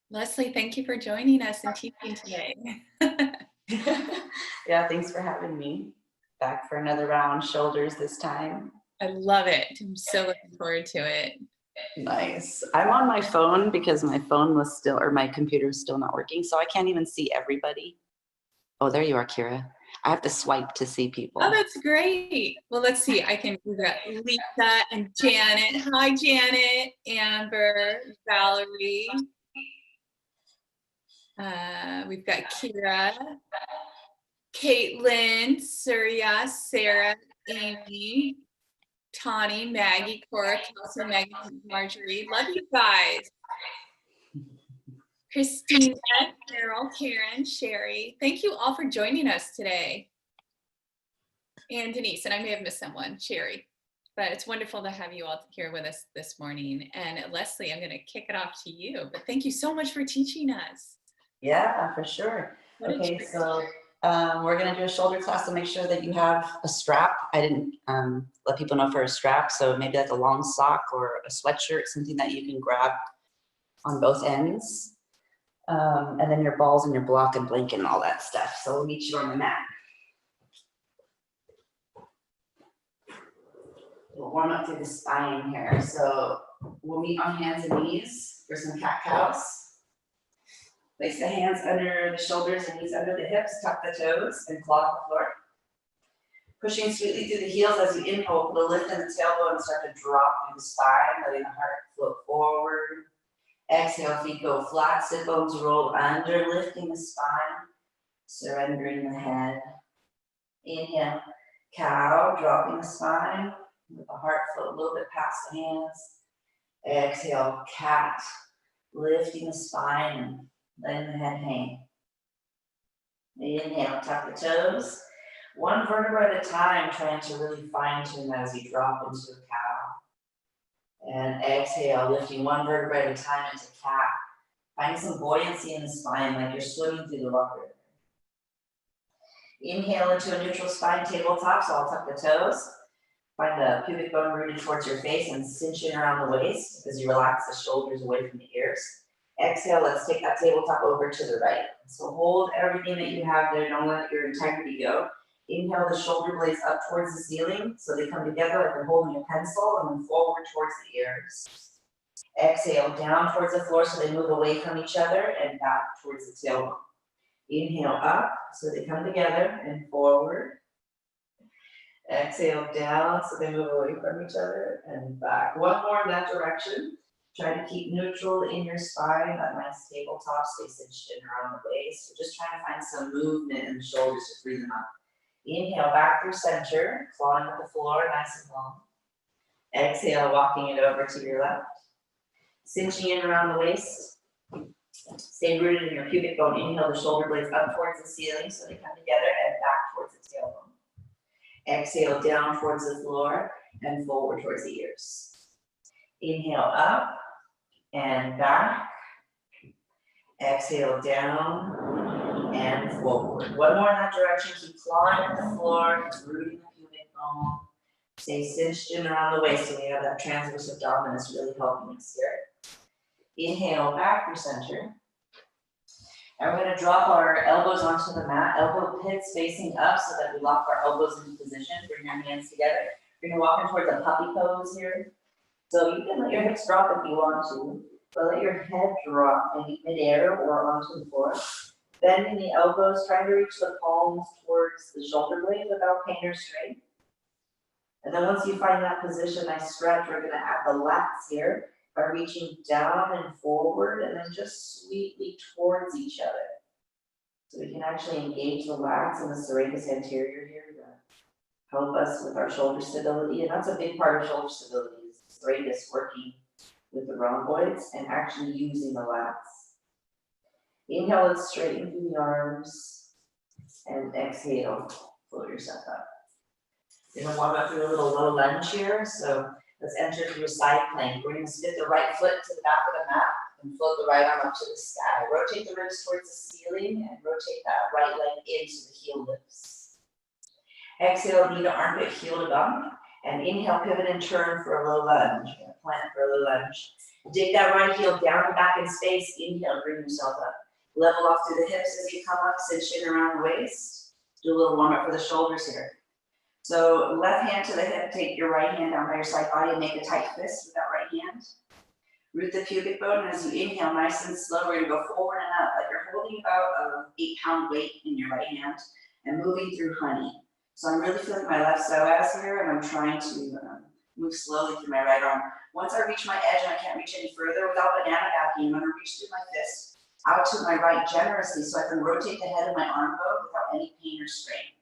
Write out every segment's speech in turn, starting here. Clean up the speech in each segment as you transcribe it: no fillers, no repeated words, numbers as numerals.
Leslie, thank you for joining us and teaching today. Yeah, thanks for having me. Back for another round, shoulders this time. I love it. I'm so looking forward to it. Nice. I'm on my phone because my phone was still, or my computer is still not working, so I can't even see everybody. Oh, there you are, Kira. I have to swipe to see people. Oh, that's great. Well, let's see. We've got Lisa and Janet. Hi, Janet, Amber, Valerie. We've got Kira, Caitlin, Surya, Sarah, Amy, Tawny, Maggie, Cora, Kelsey, Megan, Marjorie. Love you guys. Christina, Carol, Karen, Sherry. Thank you all for joining us today. And Denise, and I may have missed someone, Sherry. But it's wonderful to have you all here with us this morning. And Leslie, I'm going to kick it off to you. But thank you so much for teaching us. Yeah, for sure. Okay, so we're going to do a shoulder class, so make sure that you have a strap. I didn't let people know for a strap, so maybe like a long sock or a sweatshirt, something that you can grab on both ends. And then your balls and your block and blanket and all that stuff. So we'll meet you on the mat. We'll warm up through the spine here. So we'll meet on hands and knees for some cat-cows. Place the hands under the shoulders and knees under the hips, tuck the toes, and claw the floor. Pushing sweetly through the heels as you inhale, put a lift in the tailbone and start to drop through the spine, letting the heart float forward. Exhale, feet go flat, sit bones roll under, lifting the spine, surrendering the head. Inhale, cow, dropping the spine, let the heart float a little bit past the hands. Exhale, cat, lifting the spine and letting the head hang. Inhale, tuck the toes. One vertebra at a time, trying to really fine tune that as you drop into a cow. And exhale, lifting one vertebra at a time into cat. Finding some buoyancy in the spine, like you're swimming through the water. Inhale into a neutral spine tabletop, so I'll tuck the toes. Find the pubic bone rooted towards your face and cinch in around the waist as you relax the shoulders away from the ears. Exhale, let's take that tabletop over to the right. So hold everything that you have there, don't let your integrity go. Inhale the shoulder blades up towards the ceiling, so they come together like you're holding a pencil, and then forward towards the ears. Exhale, down towards the floor so they move away from each other and back towards the tailbone. Inhale up, so they come together and forward. Exhale down, so they move away from each other and back. One more in that direction. Try to keep neutral in your spine, that nice tabletop, stay cinched in around the waist. So just trying to find some movement in the shoulders to free them up. Inhale back through center, clawing at the floor, nice and long. Exhale, walking it over to your left. Cinching in around the waist. Stay rooted in your pubic bone. Inhale the shoulder blades up towards the ceiling so they come together and back towards the tailbone. Exhale down towards the floor and forward towards the ears. Inhale up and back. Exhale down and forward. One more in that direction. Keep clawing at the floor, rooting the pubic bone. Stay cinched in around the waist so we have that transverse abdominis really helping us here. Inhale back through center. And we're going to drop our elbows onto the mat, elbow pits facing up so that we lock our elbows into position. Bring your hands together. You're going to walk in towards a puppy pose here. So you can let your hips drop if you want to, but let your head drop in midair or onto the floor. Bending the elbows, trying to reach the palms towards the shoulder blade without pain or strain. And then once you find that position, nice stretch, we're going to add the lats here by reaching down and forward and then just sweetly towards each other. So we can actually engage the lats and the serratus anterior here to help us with our shoulder stability. And that's a big part of shoulder stability, is the serratus working with the rhomboids and actually using the lats. Inhale, let's straighten through the arms. And exhale, float yourself up. You're going to warm up through a little low lunge here. So let's enter through a side plank. We're going to spit the right foot to the back of the mat and float the right arm up to the sky. Rotate the ribs towards the ceiling and rotate that right leg in so the heel lifts. Exhale, knee to armpit, heel to bum. And inhale, pivot and turn for a low lunge. Plant for a low lunge. Dig that right heel down and back in space. Inhale, bring yourself up. Level off through the hips as you come up, cinch in around the waist. Do a little warm up for the shoulders here. So left hand to the hip, take your right hand down by your side body and make a tight fist with that right hand. Root the pubic bone, and as you inhale, nice and slow, we're gonna go forward and up, like you're holding about an 8-pound weight in your right hand and moving through honey. So I'm really feeling my left psoas here, and I'm trying to move slowly through my right arm. Once I reach my edge and I can't reach any further without banana backing, I'm gonna reach through my fist out to my right generously so I can rotate the head of my arm bone without any pain or strain.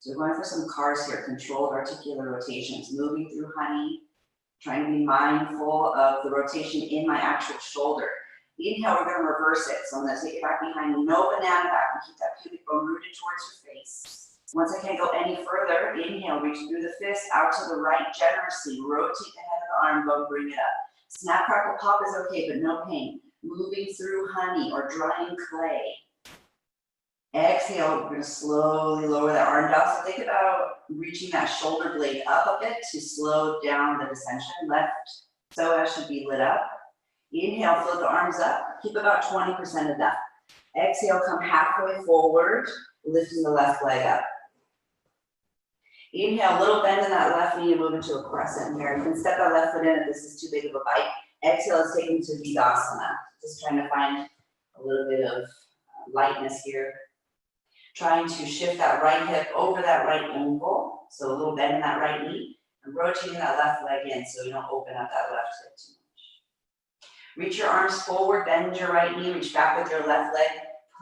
So we're going for some cars here, controlled articular rotations, moving through honey, trying to be mindful of the rotation in my actual shoulder. Inhale, we're gonna reverse it. So I'm gonna take it back behind me, no banana back, and keep that pubic bone rooted towards your face. Once I can't go any further, inhale, reach through the fist, out to the right generously, rotate the head of the arm bone, bring it up. Snap, crackle, pop is okay, but no pain. Moving through honey or drying clay. Exhale, we're gonna slowly lower that arm down. So think about reaching that shoulder blade up a bit to slow down the descension. Left psoas should be lit up. Inhale, float the arms up. Keep about 20% of that. Exhale, come halfway forward, lifting the left leg up. Inhale, little bend in that left knee and move into a crescent here. You can step that left foot in if this is too big of a bite. Exhale, let's take into Vidasana. Just trying to find a little bit of lightness here. Trying to shift that right hip over that right ankle. So a little bend in that right knee. And rotating that left leg in so you don't open up that left hip too much. Reach your arms forward, bend your right knee, reach back with your left leg.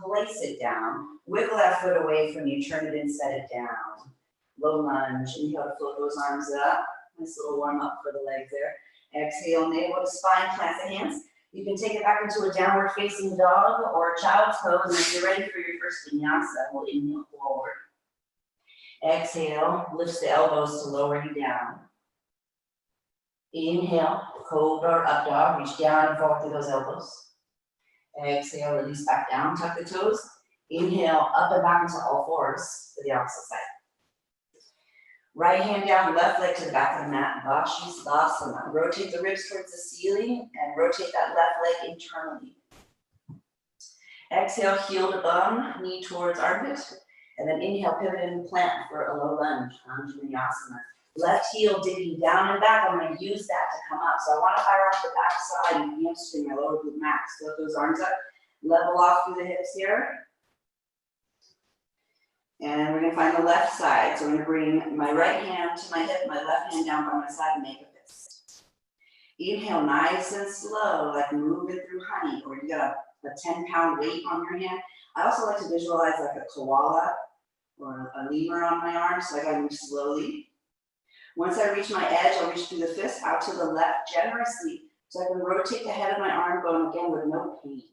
Place it down. Wiggle that foot away from you, turn it in, set it down. Low lunge, inhale to float those arms up. Nice little warm up for the legs there. Exhale, navel to spine, plant the hands. You can take it back into a downward facing dog or a child's pose, and if you're ready for your first vinyasa, we'll inhale forward. Exhale, lift the elbows to lower you down. Inhale, cobra or up dog, reach down and forward through those elbows. Exhale, release back down, tuck the toes. Inhale, up and back into all fours to the opposite side. Right hand down, left leg to the back of the mat, Vashisthasana. Rotate the ribs towards the ceiling and rotate that left leg internally. Exhale, heel to bum, knee towards armpit. And then inhale, pivot and plant for a low lunge, Anjaneyasana. Left heel digging down and back. I'm going to use that to come up. So I want to fire off the back side and hamstring my lower glute max. Float those arms up, level off through the hips here. And we're going to find the left side. So I'm going to bring my right hand to my hip, my left hand down by my side and make a fist. Inhale, nice and slow, like moving through honey, or you got a 10-pound weight on your hand. I also like to visualize like a koala or a lemur on my arm, so I got to move slowly. Once I reach my edge, I'll reach through the fist out to the left generously, so I can rotate the head of my arm bone again with no pain.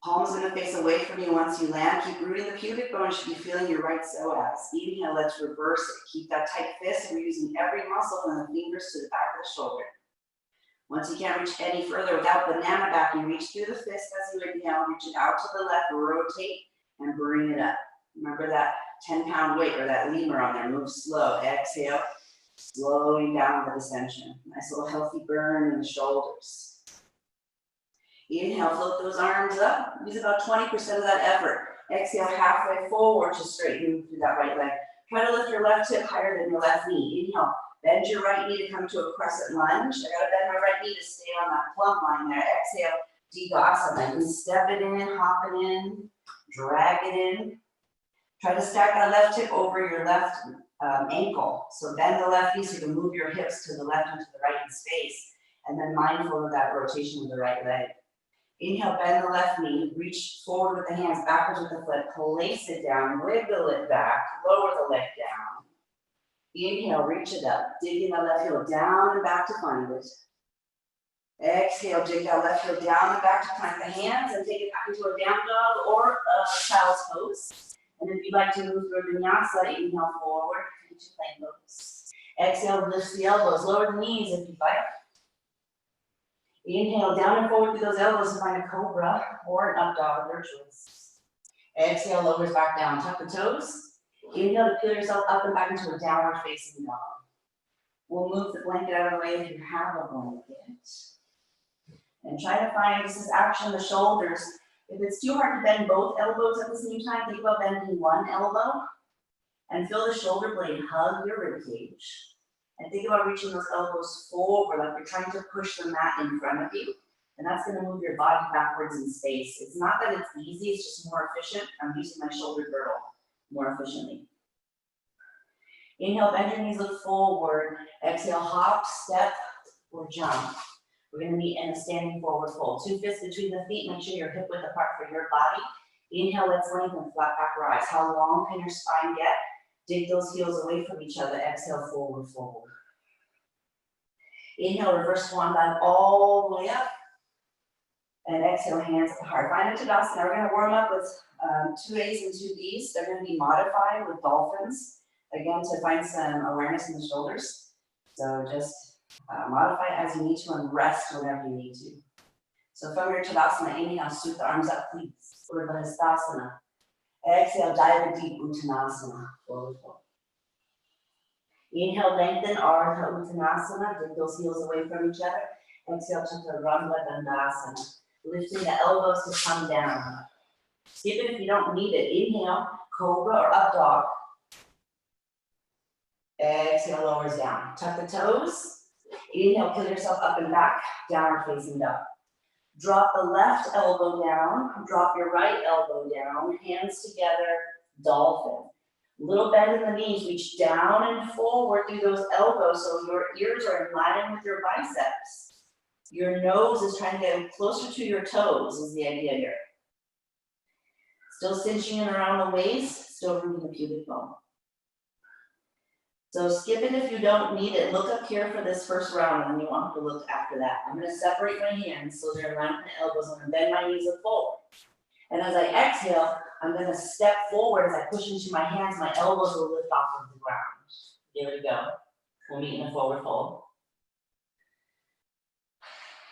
Palms going to face away from you once you land. Keep rooting the pubic bone. You should be feeling your right psoas. Inhale, let's reverse it. Keep that tight fist. We're using every muscle from the fingers to the back of the shoulder. Once you can't reach any further without banana back, you reach through the fist as you inhale, reach it out to the left, rotate, and bring it up. Remember that 10-pound weight or that lemur on there. Move slow. Exhale, slowing down the descension. Nice little healthy burn in the shoulders. Inhale, float those arms up. Use about 20% of that effort. Exhale, halfway forward to straighten through that right leg. Try to lift your left hip higher than your left knee. Inhale, bend your right knee to come to a crescent lunge. I gotta bend my right knee to stay on that plumb line there. Exhale, Digasana. You can step it in, hop it in, drag it in. Try to stack that left hip over your left ankle. So bend the left knee so you can move your hips to the left and to the right in space. And then mindful of that rotation with the right leg. Inhale, bend the left knee, reach forward with the hands, backwards with the foot, place it down, wiggle it back, lower the leg down. Inhale, reach it up, digging the left heel down and back to find it. Exhale, dig that left heel down and back to plant the hands and take it back into a down dog or a child's pose. And if you'd like to move through a vinyasa, inhale forward into plank pose. Exhale, lift the elbows, lower the knees if you'd like. Inhale, down and forward through those elbows to find a cobra or an up dog of your choice. Exhale, lowers back down, tuck the toes. Inhale to peel yourself up and back into a downward facing dog. We'll move the blanket out of the way if you have a blanket. And try to find, this is action the shoulders. If it's too hard to bend both elbows at the same time, think about bending one elbow and feel the shoulder blade hug your rib cage. And think about reaching those elbows forward, like you're trying to push the mat in front of you. And that's gonna move your body backwards in space. It's not that it's easy, it's just more efficient. I'm using my shoulder girdle more efficiently. Inhale, bend your knees, look forward. Exhale, hop, step, or jump. We're gonna meet in a standing forward fold. 2 fists between the feet, make sure you're hip width apart for your body. Inhale, let's lengthen, flat back rise. How long can your spine get? Dig those heels away from each other. Exhale, forward, forward. Inhale, reverse swan dive all the way up. And exhale, hands at the heart. Find a Tadasana. We're gonna warm up with 2 A's and 2 B's. They're gonna be modified with dolphins. Again, to find some awareness in the shoulders. So just modify as you need to and rest whenever you need to. So from your Tadasana, inhale, scoot the arms up, please. Urdhva Hastasana. Exhale, dive a deep Uttanasana. Forward fold. Inhale, lengthen, Ardha Uttanasana. Dig those heels away from each other. Exhale, Chaturanga Dandasana. Lifting the elbows to come down. Skip it if you don't need it. Inhale, Cobra or up dog. Exhale, lowers down. Tuck the toes. Inhale, pull yourself up and back, downward facing dog. Drop the left elbow down, drop your right elbow down, hands together, dolphin. Little bend in the knees, reach down and forward through those elbows so your ears are in line with your biceps. Your nose is trying to get closer to your toes is the idea here. Still cinching in around the waist, still rooting the pubic bone. So skip it if you don't need it. Look up here for this first round and then you want to look after that. I'm going to separate my hands so they're in line with my elbows. I'm going to bend my knees and forward. And as I exhale, I'm going to step forward. As I push into my hands, my elbows will lift off of the ground. Here we go. We'll meet in a forward fold.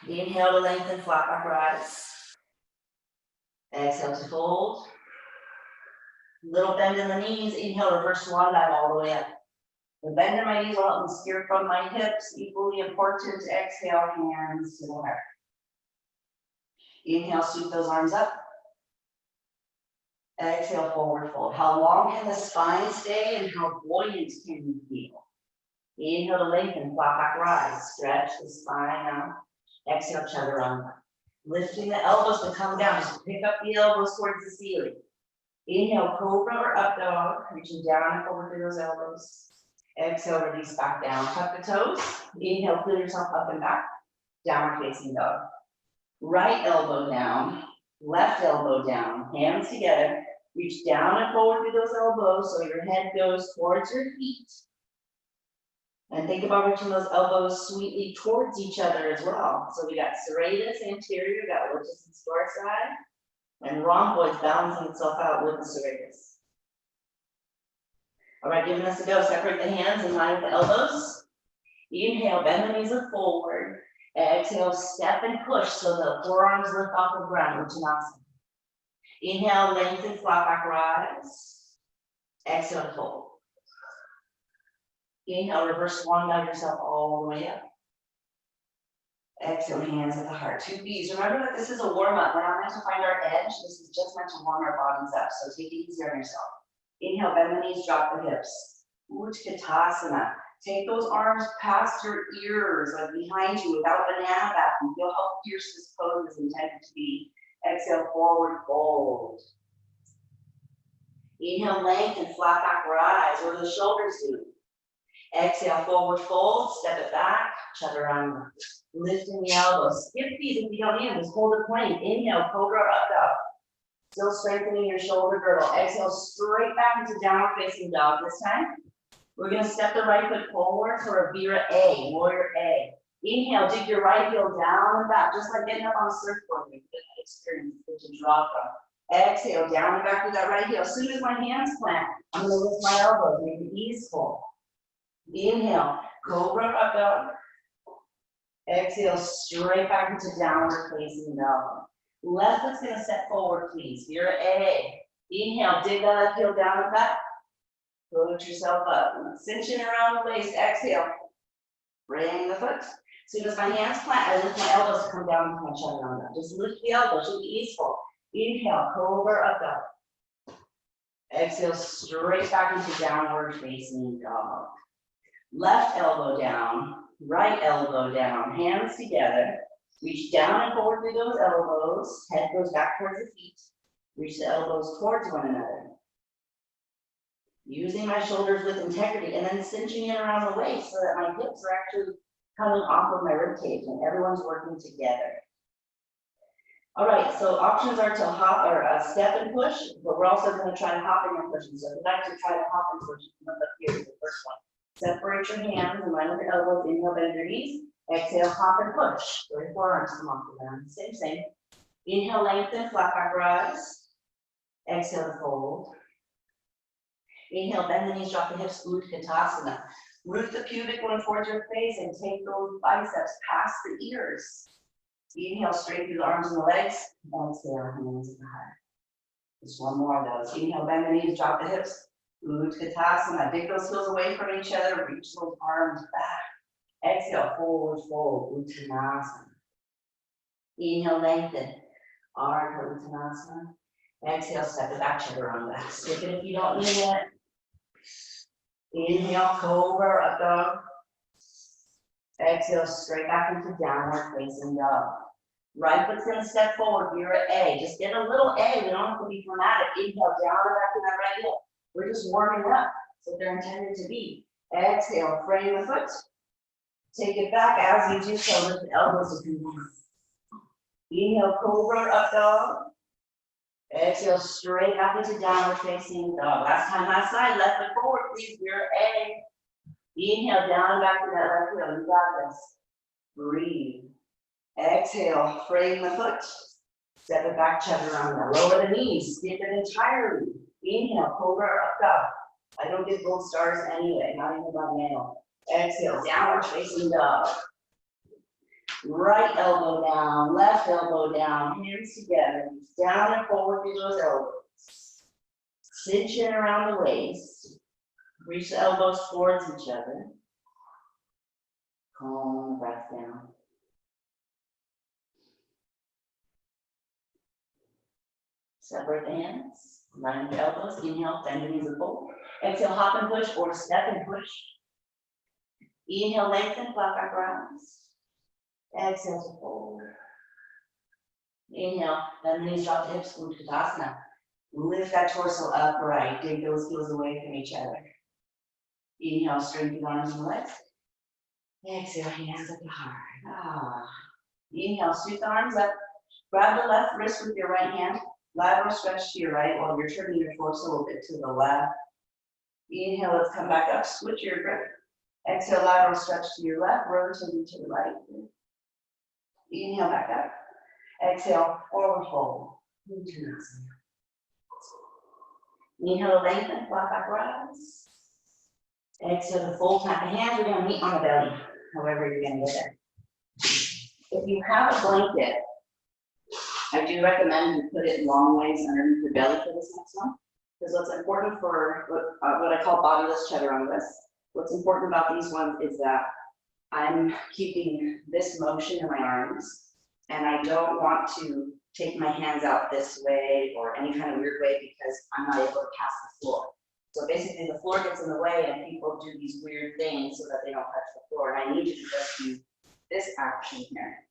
Inhale to lengthen, flat back rise. Exhale to fold. Little bend in the knees. Inhale, reverse swan dive all the way up. The bend in my knees will help me steer from my hips. Equally important to exhale, hands to the heart. Inhale, sweep those arms up. Exhale, forward fold. How long can the spine stay and how buoyant can you feel? Inhale to lengthen, flat back rise. Stretch the spine out. Exhale, Chaturanga. Lifting the elbows to come down. Just pick up the elbows towards the ceiling. Inhale, Cobra or up dog. Reaching down and forward through those elbows. Exhale, release back down. Tuck the toes. Inhale, pull yourself up and back. Downward facing dog. Right elbow down. Left elbow down. Hands together. Reach down and forward through those elbows so your head goes towards your feet. And think about reaching those elbows sweetly towards each other as well. So we got serratus anterior, we got lordosis dorsi, and rhomboids balancing itself out with the serratus. All right, giving us a go. Separate the hands in line with the elbows. Inhale, bend the knees and forward. Exhale, step and push so the forearms lift off the ground, Uttanasana. Inhale, lengthen, flat back rise. Exhale, fold. Inhale, reverse swan dive yourself all the way up. Exhale, hands at the heart. 2 B's. Remember that this is a warm-up. We're not meant to find our edge. This is just meant to warm our bodies up. So take it easy on yourself. Inhale, bend the knees, drop the hips. Utkatasana. Take those arms past your ears, like behind you, without banana back. And feel how fierce this pose is intended to be. Exhale, forward fold. Inhale, lengthen, flat back rise. What do the shoulders do? Exhale, forward fold, step it back, Chaturanga. Lifting the elbows. Skip these if you don't need them, just hold it plank. Inhale, Cobra up dog. Still strengthening your shoulder girdle. Exhale, straight back into downward facing dog. This time, we're going to step the right foot forward for a Vira A, warrior A. Inhale, dig your right heel down and back, just like getting up on a surfboard. You get that experience to draw from. Exhale, down and back with that right heel. As soon as my hands plant, I'm going to lift my elbows, make it easeful. Inhale, Cobra up dog. Exhale, straight back into downward facing dog. Left foot's gonna step forward, please. You're A. Inhale, dig that left heel down and back. Float yourself up. Cinch in around the waist. Exhale. Bring the foot. As soon as my hands plant, I lift my elbows to come down to my chaturanga. Just lift the elbows, should be easeful. Inhale, cobra up dog. Exhale, straight back into downward facing dog. Left elbow down, right elbow down, hands together. Reach down and forward through those elbows. Head goes back towards the feet. Reach the elbows towards one another. Using my shoulders with integrity and then cinching in around the waist so that my hips are actually coming off of my rib cage and everyone's working together. All right, so options are to hop or step and push, but we're also going to try hopping and pushing. So if you'd like to try to hop and push, come up here is the first one. Separate your hands in line with your elbows, inhale, bend your knees. Exhale, hop and push. Your forearms come off the ground. Same. Inhale, lengthen, flat back rise. Exhale, fold. Inhale, bend the knees, drop the hips, Utkatasana. Root the pubic bone towards your face and take those biceps past the ears. Inhale, straight through the arms and the legs. Exhale, hands at the heart. Just one more of those. Inhale, bend the knees, drop the hips. Utkatasana. Dig those heels away from each other. Reach those arms back. Exhale, forward fold. Uttanasana. Inhale, lengthen. Ardha Uttanasana. Exhale, step it back, Chaturanga. Skip it if you don't need it. Inhale, Cobra, up dog. Exhale, straight back into downward facing dog. Right foot's gonna step forward, you're at A. Just get a little A, we don't have to be dramatic. Inhale, down and back to that right hip. We're just warming up, so they're intended to be. Exhale, frame the foot. Take it back as you do so, lift the elbows if you want. Inhale, Cobra, up dog. Exhale, straight back into downward facing dog. Last time, last side, left foot forward, please, we're A. Inhale, down and back to that left heel, you got this. Breathe. Exhale, frame the foot. Step it back, Chaturanga. Lower the knees, skip it entirely. Inhale, Cobra, up dog. I don't get gold stars anyway, not even by nail. Exhale, downward facing dog. Right elbow down, left elbow down, hands together, down and forward through those elbows. Cinch in around the waist. Reach the elbows towards each other. Calm the breath down. Separate the hands, line the elbows, inhale, bend the knees and fold. Exhale, hop and push or step and push. Inhale, lengthen, flat back rise. Exhale to fold. Inhale, bend the knees, drop the hips, Utkatasana. Lift that torso upright, dig those heels away from each other. Inhale, straighten the arms and legs. Exhale, hands at the heart. Inhale, sweep the arms up. Grab the left wrist with your right hand. Lateral stretch to your right while you're turning your torso a bit to the left. Inhale, let's come back up, switch your grip. Exhale, lateral stretch to your left, rotating to the right. Inhale, back up. Exhale, forward fold. Inhale, lengthen, flat back rise. Exhale, the fold, tap the hands, we're gonna meet on the belly, however you're gonna get there. If you have a blanket, I do recommend you put it long ways underneath the belly for this next one, because what's important for what I call bodiless chaturangas, what's important about these ones is that I'm keeping this motion in my arms, and I don't want to take my hands out this way or any kind of weird way because I'm not able to pass the floor. So basically the floor gets in the way and people do these weird things so that they don't touch the floor, and I need you to just do this action here.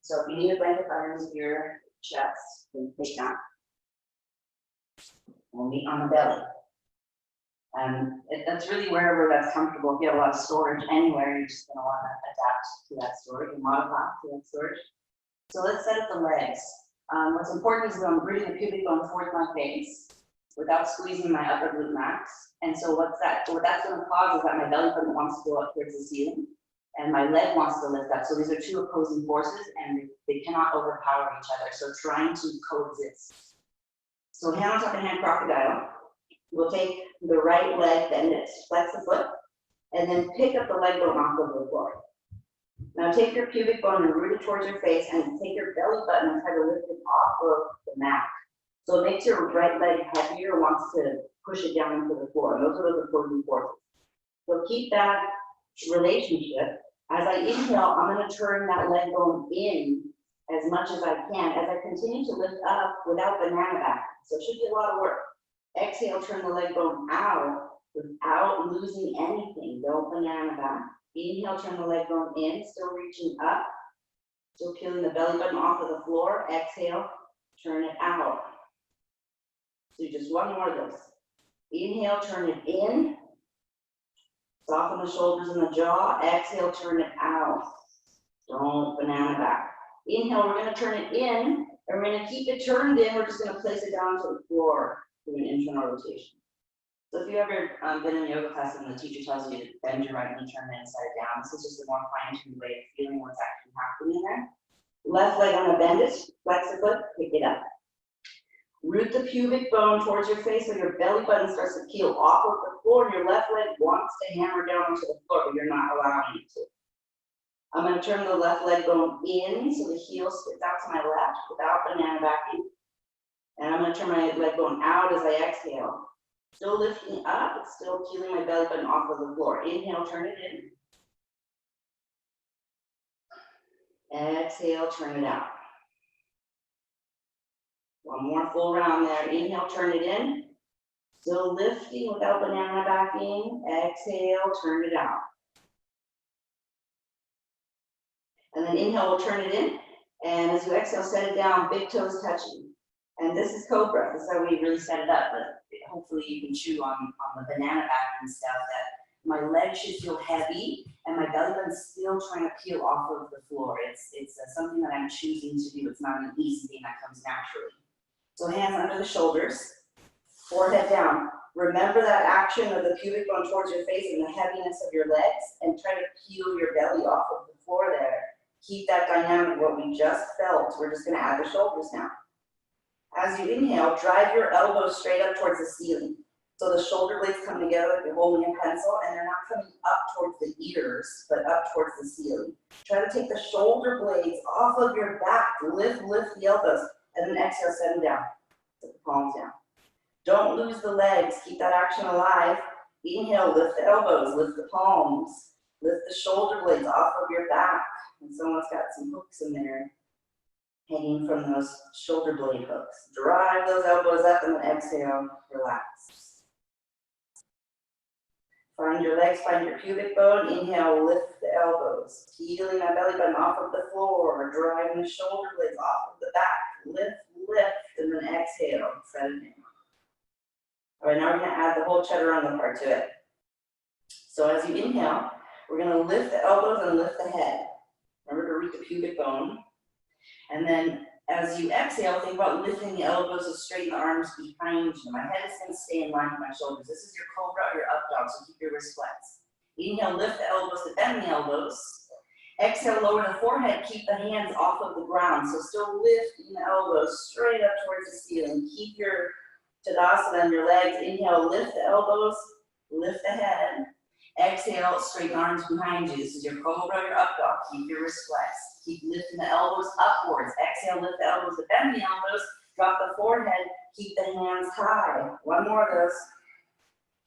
So if you need a blanket underneath your chest, then take that. We'll meet on the belly. That's really wherever that's comfortable. If you have a lot of storage anywhere, you're just going to want to adapt to that storage and modify to that storage. So let's set up the legs. What's important is that I'm rooting the pubic bone towards my face without squeezing my upper glute max. And so what that's going to cause is that my belly button wants to go up towards the ceiling and my leg wants to lift up. So these are two opposing forces and they cannot overpower each other. So trying to coexist. So hand on top of hand crocodile. We'll take the right leg, bend it, flex the foot, and then pick up the leg bone off of the floor. Now take your pubic bone and root it towards your face and take your belly button and try to lift it off of the mat. So it makes your right leg heavier, wants to push it down into the floor. And those are those opposing forces. So keep that relationship. As I inhale, I'm going to turn that leg bone in as much as I can as I continue to lift up without banana back. So it should be a lot of work. Exhale, turn the leg bone out without losing anything. Don't banana back. Inhale, turn the leg bone in, still reaching up, still peeling the belly button off of the floor. Exhale, turn it out. So just one more of this. Inhale, turn it in. Soften the shoulders and the jaw. Exhale, turn it out. Don't banana back. Inhale, we're going to turn it in, and we're going to keep it turned in. We're just going to place it down to the floor through an internal rotation. So if you've ever been in yoga class and the teacher tells you to bend your right knee, turn it inside down, this is just a more fine-tuned way of feeling what's actually happening there. Left leg, I'm going to bend it, flex the foot, pick it up. Root the pubic bone towards your face so your belly button starts to peel off of the floor, and your left leg wants to hammer down onto the floor, but you're not allowing it to. I'm going to turn the left leg bone in so the heel spits out to my left without banana backing. And I'm going to turn my leg bone out as I exhale. Still lifting up, but still peeling my belly button off of the floor. Inhale, turn it in. Exhale, turn it out. One more full round there. Inhale, turn it in. Still lifting without banana backing. Exhale, turn it out. And then inhale, we'll turn it in. And as you exhale, set it down, big toes touching. And this is Cobra. This is how we really set it up. But hopefully you can chew on the banana backing stuff that my legs should feel heavy and my belly button's still trying to peel off of the floor. It's something that I'm choosing to do. It's not an easy thing that comes naturally. So hands under the shoulders, forehead down. Remember that action of the pubic bone towards your face and the heaviness of your legs, and try to peel your belly off of the floor there. Keep that dynamic, what we just felt. We're just going to add the shoulders now. As you inhale, drive your elbows straight up towards the ceiling. So the shoulder blades come together like you're holding a pencil, and they're not coming up towards the ears, but up towards the ceiling. Try to take the shoulder blades off of your back. Lift the elbows, and then exhale, set them down. Put the palms down. Don't lose the legs. Keep that action alive. Inhale, lift the elbows, lift the palms, lift the shoulder blades off of your back. And someone's got some hooks in there hanging from those shoulder blade hooks. Drive those elbows up and then exhale, relax. Find your legs, find your pubic bone. Inhale, lift the elbows. Peeling that belly button off of the floor. Driving the shoulder blades off of the back. Lift, and then exhale, set it down. All right, now we're going to add the whole Chaturanga part to it. So as you inhale, we're going to lift the elbows and lift the head. Remember to root the pubic bone. And then as you exhale, think about lifting the elbows and straighten the arms behind you. My head is going to stay in line with my shoulders. This is your Cobra or your up dog, so keep your wrists flexed. Inhale, lift the elbows to bend the elbows. Exhale, lower the forehead, keep the hands off of the ground. So still lifting the elbows straight up towards the ceiling. Keep your Tadasana on your legs. Inhale, lift the elbows, lift the head. Exhale, straighten arms behind you. This is your Cobra, your up dog. Keep your wrists flexed. Keep lifting the elbows upwards. Exhale, lift the elbows to bend the elbows. Drop the forehead. Keep the hands high. One more of those.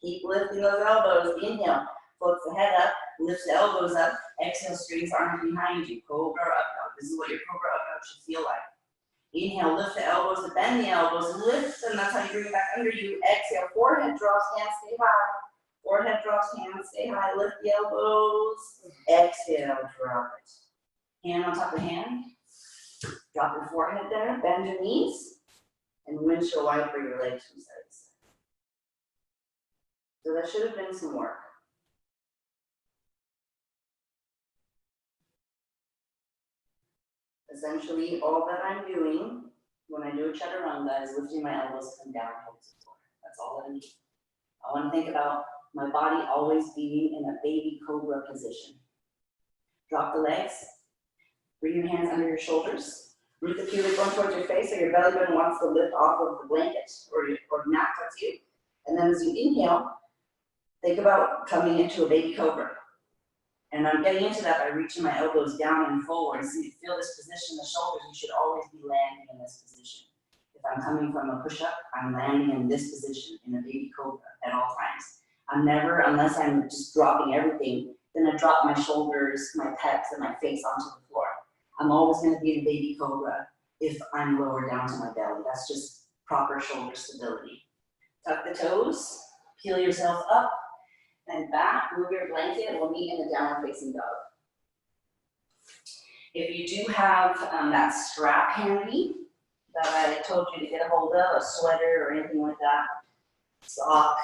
Keep lifting those elbows. Inhale, floats the head up, lifts the elbows up. Exhale, straightens arms behind you. Cobra, up dog. This is what your Cobra, up dog should feel like. Inhale, lift the elbows to bend the elbows. Lift, and that's how you bring it back under you. Exhale, forehead drops, hands stay high. Forehead drops, hands stay high. Lift the elbows. Exhale, drop it. Hand on top of hand. Drop your forehead there. Bend your knees. And windshield wiper your legs from side to side. So that should have been some work. Essentially, all that I'm doing when I do a Chaturanga is lifting my elbows come down towards the floor. That's all that I need. I want to think about my body always being in a baby Cobra position. Drop the legs. Bring your hands under your shoulders. Root the pubic bone towards your face so your belly button wants to lift off of the blanket or mat touch you. And then as you inhale, think about coming into a baby Cobra. And I'm getting into that by reaching my elbows down and forward. So you feel this position, the shoulders, you should always be landing in this position. If I'm coming from a push-up, I'm landing in this position in a baby Cobra at all times. I'm never, unless I'm just dropping everything, then I drop my shoulders, my pecs, and my face onto the floor. I'm always gonna be in a baby cobra if I'm lower down to my belly. That's just proper shoulder stability. Tuck the toes, peel yourself up and back, move your blanket, and we'll meet in a downward facing dog. If you do have that strap handy that I told you to get a hold of, a sweater or anything like that, sock,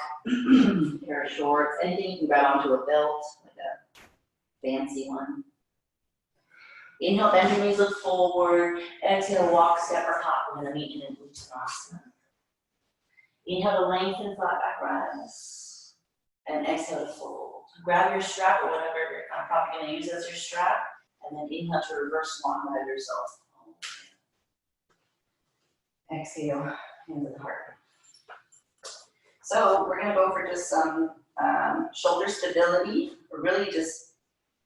pair of shorts, anything you can grab onto a belt, like a fancy one. Inhale, bend your knees, look forward. Exhale, walk, step, or hop. We're gonna meet in an Uttanasana. Inhale to lengthen, flat back rise. And exhale to fold. Grab your strap or whatever you're probably gonna use as your strap. And then inhale to reverse swan by yourself. Exhale, hands at the heart. So we're gonna go for just some shoulder stability. We're really just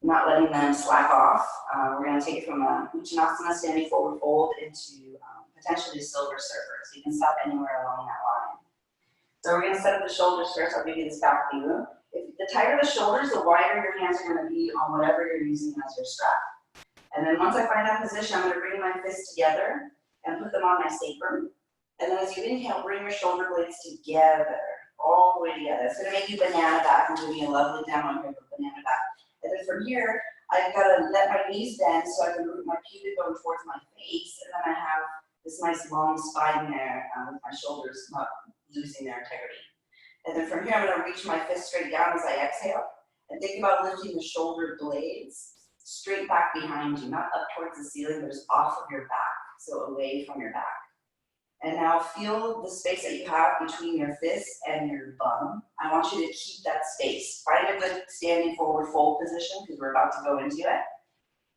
not letting them slack off. We're gonna take it from a Uttanasana, standing forward fold, into potentially a silver surfer. So you can stop anywhere along that line. So we're gonna set up the shoulders first. I'll give you this back view. The tighter the shoulders, the wider your hands are gonna be on whatever you're using as your strap. And then once I find that position, I'm gonna bring my fists together and put them on my sacrum. And then as you inhale, bring your shoulder blades together, all the way together. It's gonna make you banana back and give you a lovely downward here for banana back. And then from here, I've gotta let my knees bend so I can root my pubic bone towards my face. And then I have this nice long spine there with my shoulders not losing their integrity. And then from here, I'm gonna reach my fist straight down as I exhale. And think about lifting the shoulder blades straight back behind you, not up towards the ceiling, but just off of your back, so away from your back. And now feel the space that you have between your fists and your bum. I want you to keep that space. Find a good standing forward fold position because we're about to go into it.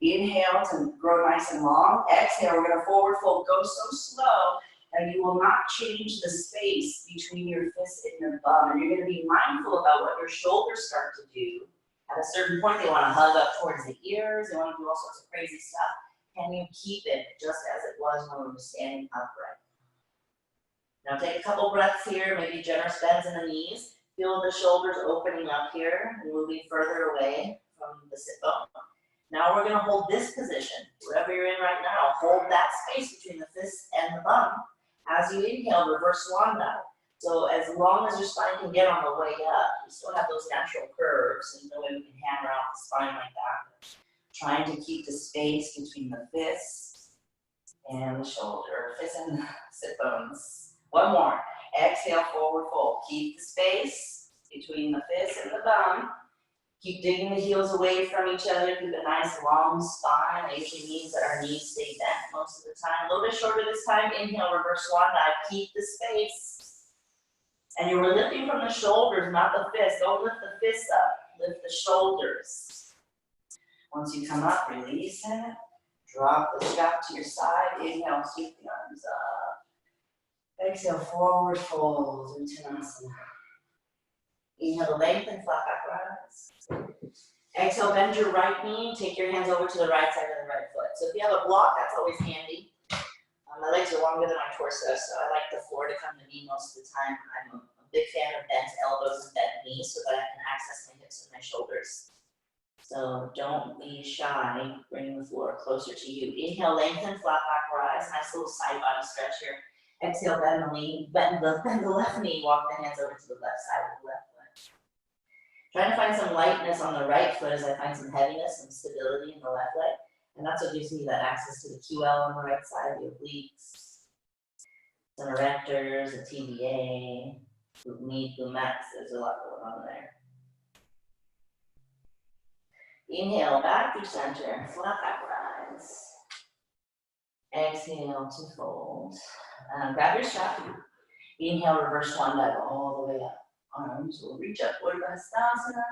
Inhale to grow nice and long. Exhale, we're gonna forward fold. Go so slow that you will not change the space between your fists and your bum. And you're gonna be mindful about what your shoulders start to do. At a certain point, they wanna hug up towards the ears. They wanna do all sorts of crazy stuff. Can you keep it just as it was when we were standing upright? Now take a couple breaths here, maybe generous bends in the knees. Feel the shoulders opening up here and moving further away from the sit bone. Now we're gonna hold this position, wherever you're in right now. Hold that space between the fists and the bum. As you inhale, reverse swan dive. So as long as your spine can get on the way up, you still have those natural curves. There's no way we can hammer out the spine like that. Trying to keep the space between the fists and the shoulder, fists and the sit bones. One more. Exhale, forward fold. Keep the space between the fist and the bum. Keep digging the heels away from each other. Keep a nice long spine. That usually means that our knees stay bent most of the time. A little bit shorter this time. Inhale, reverse swan dive. Keep the space. And you were lifting from the shoulders, not the fists. Don't lift the fists up. Lift the shoulders. Once you come up, release it. Drop the strap to your side. Inhale, sweep the arms up. Exhale, forward fold, Uttanasana. Inhale to lengthen, flat back rise. Exhale, bend your right knee, take your hands over to the right side of the right foot. So if you have a block, that's always handy. My legs are longer than my torso, so I like the floor to come to me most of the time. I'm a big fan of bent elbows and bent knees so that I can access my hips and my shoulders. So don't be shy, bring the floor closer to you. Inhale, lengthen, flat back rise. Nice little side body stretch here. Exhale, bend the knee, bend the left knee, walk the hands over to the left side of the left foot. Trying to find some lightness on the right foot as I find some heaviness and stability in the left leg. And that's what gives me that access to the QL on the right side, the obliques, some erectors, a TVA, glute med, glute max. There's a lot going on there. Inhale, back through center, flat back rise. Exhale to fold. Grab your strap. Inhale, reverse swan dive all the way up. Arms will reach up toward Hastasana.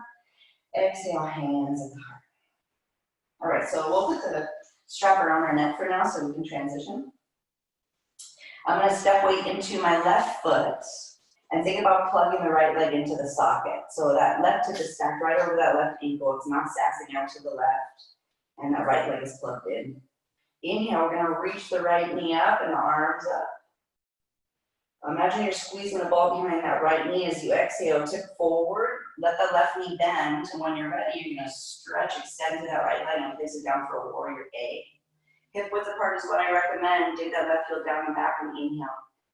Exhale, hands at the heart. All right, so we'll put the strap around our neck for now so we can transition. I'm going to step weight into my left foot and think about plugging the right leg into the socket. So that left hip is stacked right over that left ankle. It's not sassing out to the left. And that right leg is plugged in. Inhale, we're going to reach the right knee up and the arms up. Imagine you're squeezing the ball behind that right knee as you exhale, tip forward, Let the left knee bend, and when you're ready, you're gonna stretch, extend to that right leg and place it down for a warrior A. Hip width apart is what I recommend. Dig that left heel down and back and inhale.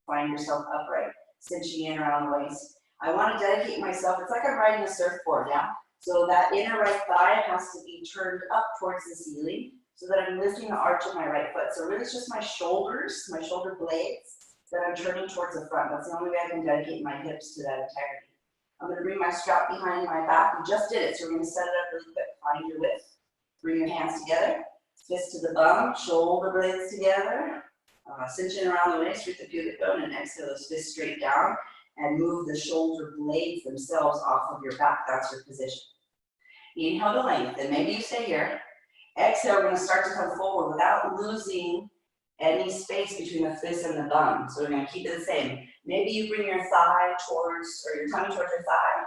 Find yourself upright, cinching in around the waist. I want to dedicate myself, it's like I'm riding a surfboard, yeah? So that inner right thigh has to be turned up towards the ceiling so that I'm lifting the arch of my right foot. So really it's just my shoulders, my shoulder blades that I'm turning towards the front. That's the only way I can dedicate my hips to that integrity. I'm going to bring my strap behind my back. We just did it, so we're going to set it up really quick. Find your width. Bring your hands together. Fist to the bum, shoulder blades together. Cinch in around the waist, root the pubic bone, and exhale those fists straight down. And move the shoulder blades themselves off of your back. That's your position. Inhale to lengthen. Maybe you stay here. Exhale, we're going to start to come forward without losing any space between the fist and the bum. So we're going to keep it the same. Maybe you bring your thigh towards, or your tummy towards your thigh.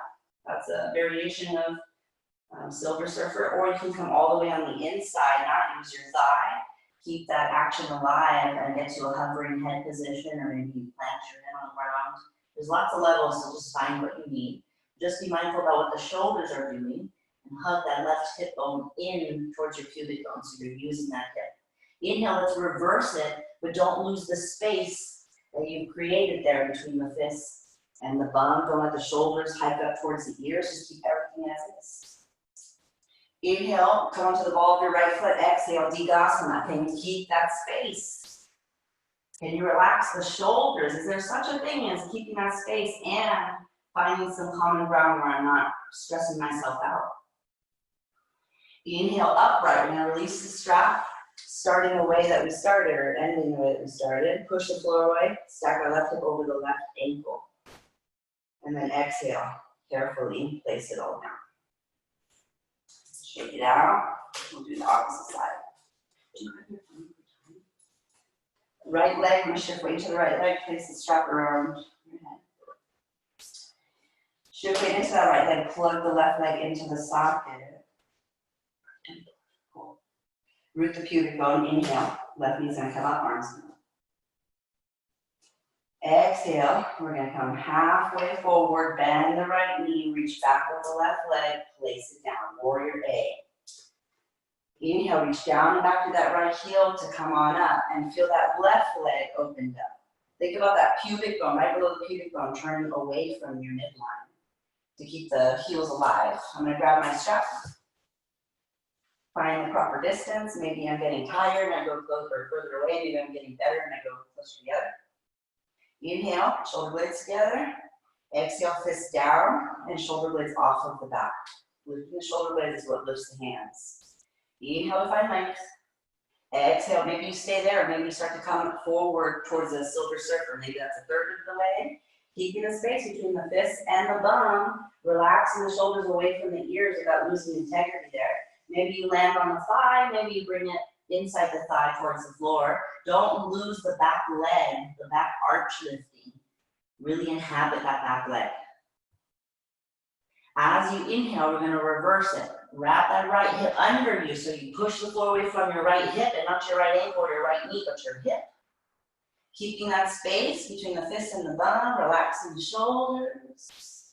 That's a variation of Silver Surfer. Or you can come all the way on the inside, not use your thigh. Keep that action alive and get to a hovering head position, or maybe you plant your head on the ground. There's lots of levels, so just find what you need. Just be mindful about what the shoulders are doing and hug that left hip bone in towards your pubic bone, so you're using that hip. Inhale, let's reverse it, but don't lose the space that you've created there between the fists and the bum. Don't let the shoulders hike up towards the ears, just keep everything as is. Inhale, come onto the ball of your right foot. Exhale, Digasana. Can you keep that space? Can you relax the shoulders? Is there such a thing as keeping that space and finding some common ground where I'm not stressing myself out? Inhale, upright. We're going to release the strap, starting the way that we started, or ending the way that we started. Push the floor away. Stack our left hip over the left ankle. And then exhale. Carefully place it all down. Shake it out. We'll do the opposite side. Right leg, I'm going to shift weight to the right leg. Place the strap around your head. Shift weight into that right leg. Plug the left leg into the socket. Cool. Root the pubic bone. Inhale. Left knee's going to come up, arms come up. Exhale. We're going to come halfway forward. Bend the right knee. Reach back with the left leg. Place it down. Warrior A. Inhale, reach down and back to that right heel to come on up and feel that left leg opened up. Think about that pubic bone, right below the pubic bone, turning away from your midline to keep the heels alive. I'm going to grab my strap. Find the proper distance. Maybe I'm getting tired and I go closer or further away. Maybe I'm getting better and I go closer together. Inhale, shoulder blades together. Exhale, fists down and shoulder blades off of the back. Lifting the shoulder blades is what lifts the hands. Inhale to find length. Exhale, maybe you stay there. Maybe you start to come forward towards a Silver Surfer. Maybe that's a third of the way. Keeping the space between the fists and the bum. Relaxing the shoulders away from the ears without losing integrity there. Maybe you land on the thigh. Maybe you bring it inside the thigh towards the floor. Don't lose the back leg, the back arch lifting. Really inhabit that back leg. As you inhale, we're going to reverse it. Wrap that right hip under you so you push the floor away from your right hip and not your right ankle or your right knee, but your hip. Keeping that space between the fist and the bum, relaxing the shoulders.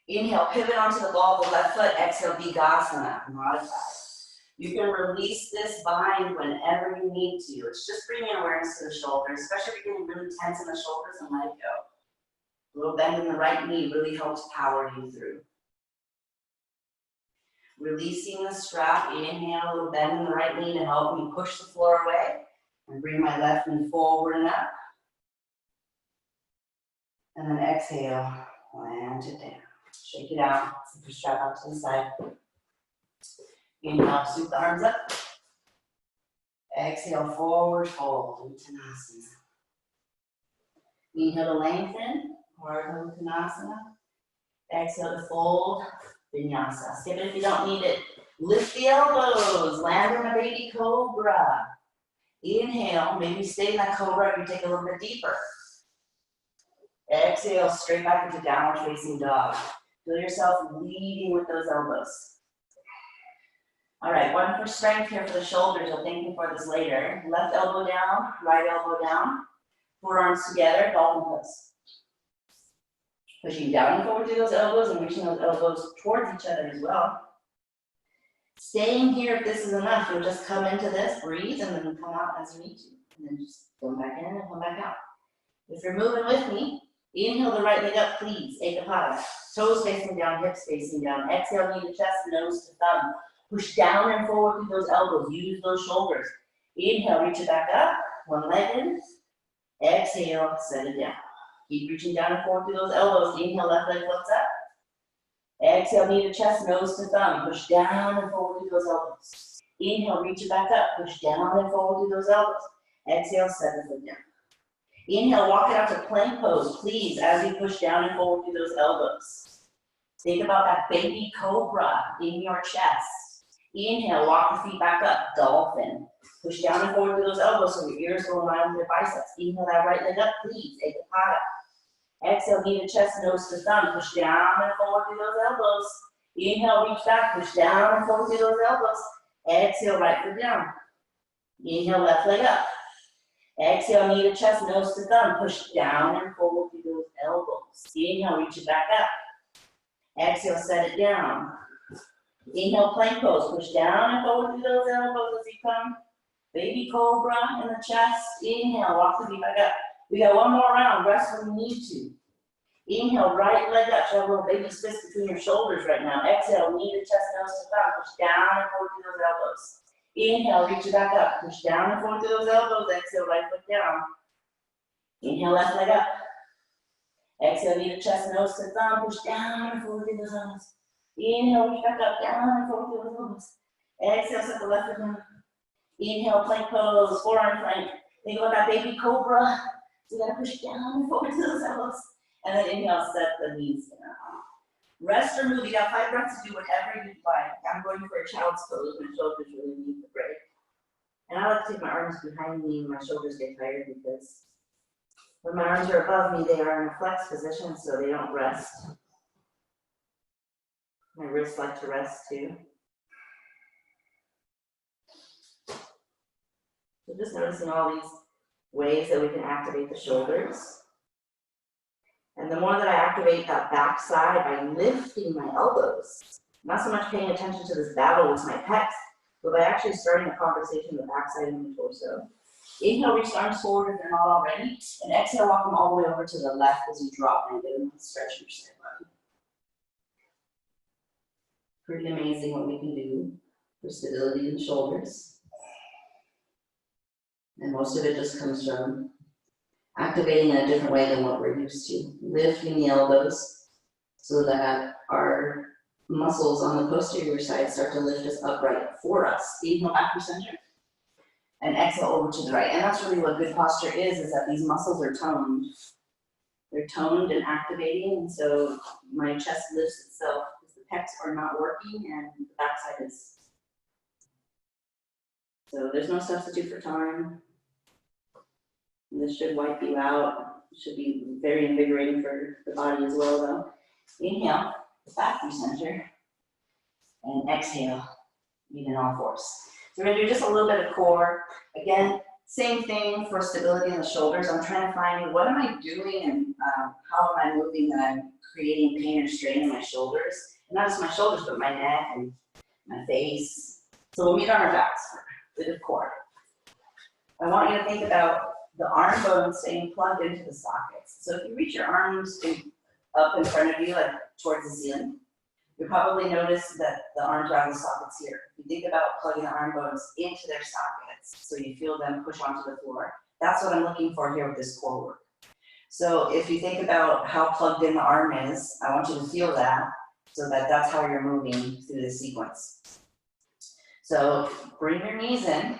Inhale, pivot onto the ball of the left foot. Exhale, Vigasana, modify. You can release this bind whenever you need to. It's just bringing awareness to the shoulders, especially if you're getting really tense in the shoulders, and let it go. A little bend in the right knee really helps power you through. Releasing the strap, inhale, a little bend in the right knee to help me push the floor away. And bring my left knee forward and up. And then exhale, land it down. Shake it out, put the strap out to the side. Inhale, scoop the arms up. Exhale, forward fold, Uttanasana. Inhale to lengthen, Ardha Uttanasana. Exhale to fold, Vinyasa. Skip it if you don't need it. Lift the elbows, land in a baby cobra. Inhale, maybe stay in that cobra, you take a little bit deeper. Exhale, straight back into downward facing dog. Feel yourself leading with those elbows. All right, one for strength here for the shoulders. You'll thank me for this later. Left elbow down, right elbow down. Forearms together, dolphin pose. Pushing down and forward through those elbows and reaching those elbows towards each other as well. Staying here, if this is enough, you'll just come into this, breathe, and then come out as you need to. And then just go back in and come back out. If you're moving with me, inhale the right leg up, please. Ekapada. Toes facing down, hips facing down. Exhale, knee to chest, nose to thumb. Push down and forward through those elbows. Use those shoulders. Inhale, reach it back up. One leg in. Exhale, set it down. Keep reaching down and forward through those elbows. Inhale, left leg lifts up. Exhale, knee to chest, nose to thumb. Push down and forward through those elbows. Inhale, reach it back up. Push down and forward through those elbows. Exhale, set the foot down. Inhale, walk it out to plank pose, please, as you push down and forward through those elbows. Think about that baby cobra in your chest. Inhale, walk the feet back up, dolphin. Push down and forward through those elbows so your ears go in line with your biceps. Inhale that right leg up, please, Ekapada. Exhale, knee to chest, nose to thumb. Push down and forward through those elbows. Inhale, reach back, push down and forward through those elbows. Exhale, right foot down. Inhale, left leg up. Exhale, knee to chest, nose to thumb. Push down and forward through those elbows. Inhale, reach it back up. Exhale, set it down. Inhale, plank pose. Push down and forward through those elbows as you come. Baby cobra in the chest. Inhale, walk the feet back up. We got one more round. Rest when you need to. Inhale, right leg up. Show a little baby fist between your shoulders right now. Exhale, knee to chest, nose to thumb. Push down and forward through those elbows. Inhale, reach it back up. Push down and forward through those elbows. Exhale, right foot down. Inhale, left leg up. Exhale, knee to chest, nose to thumb. Push down and forward through those elbows. Inhale, reach back up, down and forward through those elbows. Exhale, set the left foot down. Inhale, plank pose, forearm plank. Think about that baby cobra. So you gotta push down and forward through those elbows. And then inhale, set the knees down. Rest or move. You got 5 breaths to do whatever you'd like. I'm going for a child's pose. My shoulders really need the break. And I like to take my arms behind me when my shoulders get tired because when my arms are above me, they are in a flex position, so they don't rest. My wrists like to rest too. So just noticing all these ways that we can activate the shoulders. And the more that I activate that back side by lifting my elbows, not so much paying attention to this battle with my pecs, but by actually starting a conversation with the back side of my torso. Inhale, reach the arms forward if they're not already. And exhale, walk them all the way over to the left as you drop and get them to stretch your side body. Pretty amazing what we can do for stability in the shoulders. And most of it just comes from activating in a different way than what we're used to. Lifting the elbows so that our muscles on the posterior side start to lift us upright for us. Inhale back to center. And exhale over to the right. And that's really what good posture is that these muscles are toned. They're toned and activating, and so my chest lifts itself because the pecs are not working and the backside is. So there's no substitute for time. This should wipe you out. It should be very invigorating for the body as well, though. Inhale, back through center. And exhale, even all fours. So we're gonna do just a little bit of core. Again, same thing for stability in the shoulders. I'm trying to find what am I doing and how am I moving that I'm creating pain or strain in my shoulders. And not just my shoulders, but my neck and my face. So we'll meet on our backs for a bit of core. I want you to think about the arm bones staying plugged into the sockets. So if you reach your arms up in front of you, like towards the ceiling, you'll probably notice that the arms are on the sockets here. If you think about plugging the arm bones into their sockets, so you feel them push onto the floor, that's what I'm looking for here with this core work. So if you think about how plugged in the arm is, I want you to feel that, so that that's how you're moving through the sequence. So bring your knees in,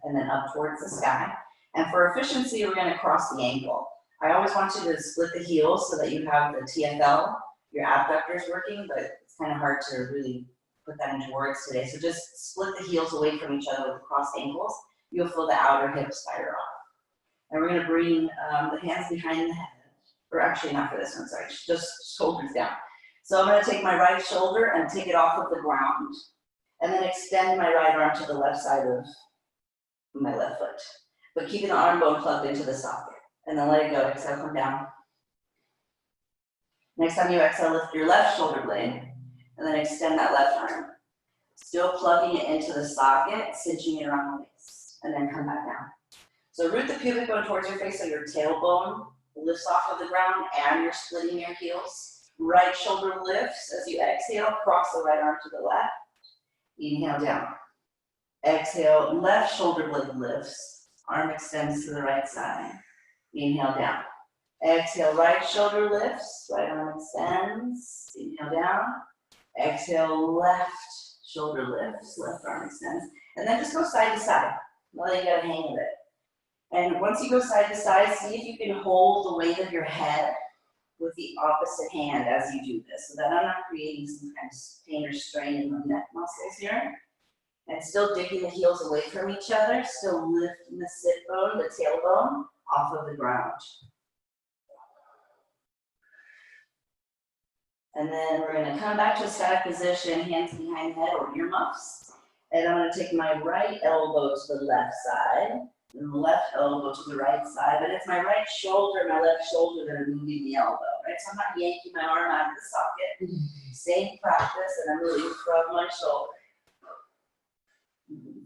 and then up towards the sky. And for efficiency, we're gonna cross the ankle. I always want you to split the heels so that you have the TFL, your abductors working, but it's kind of hard to really put that into words today. So just split the heels away from each other with crossed ankles. You'll feel the outer hips fire off. And we're gonna bring the hands behind the head, or actually not for this one, sorry, just shoulders down. So I'm gonna take my right shoulder and take it off of the ground, and then extend my right arm to the left side of my left foot, but keeping the arm bone plugged into the socket. And then let it go, exhale, come down. Next time you exhale, lift your left shoulder blade and then extend that left arm. Still plugging it into the socket, cinching it around the waist, and then come back down. So root the pubic bone towards your face so your tailbone lifts off of the ground and you're splitting your heels. Right shoulder lifts as you exhale, cross the right arm to the left. Inhale down. Exhale, left shoulder blade lifts, arm extends to the right side. Inhale down. Exhale, right shoulder lifts, right arm extends. Inhale down. Exhale, left shoulder lifts, left arm extends. And then just go side to side. Now that you got a hang of it. And once you go side to side, see if you can hold the weight of your head with the opposite hand as you do this, so that I'm not creating some kind of pain or strain in the neck muscles here. And still digging the heels away from each other, still lifting the sit bone, the tailbone, off of the ground. And then we're going to come back to a static position, hands behind the head or earmuffs. And I'm going to take my right elbow to the left side, and the left elbow to the right side. But it's my right shoulder and my left shoulder that are moving the elbow, right? So I'm not yanking my arm out of the socket. Same practice, and I'm moving from my shoulder.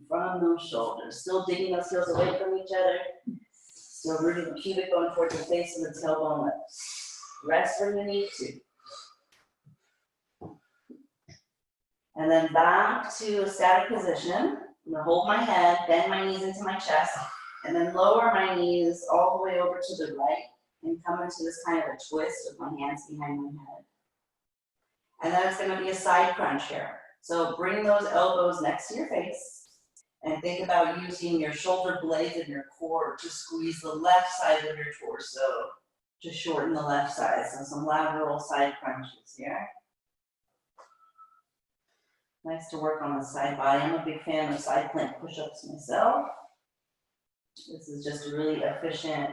From those shoulders. Still digging those heels away from each other. Still rooting the pubic bone towards the face and the tailbone lifts. Rest where you need to. And then back to a static position. I'm gonna hold my head, bend my knees into my chest, and then lower my knees all the way over to the right and come into this kind of a twist with my hands behind my head. And then it's gonna be a side crunch here. So bring those elbows next to your face and think about using your shoulder blades and your core to squeeze the left side of your torso to shorten the left side. So some lateral side crunches here. Nice to work on the side body. I'm a big fan of side plank push-ups myself. This is just a really efficient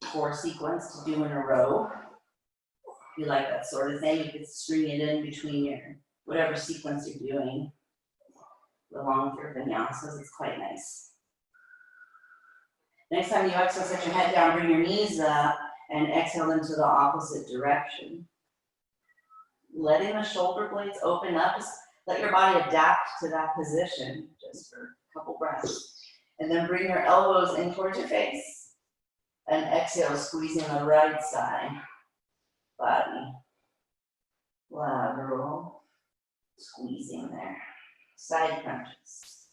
core sequence to do in a row. If you like that sort of thing, you could string it in between your whatever sequence you're doing. Along with your vinyasas, it's quite nice. Next time you exhale, set your head down, bring your knees up, and exhale into the opposite direction. Letting the shoulder blades open up. Let your body adapt to that position just for a couple breaths. And then bring your elbows in towards your face. And exhale, squeezing the right side. Body. Lateral. Squeezing there. Side crunches.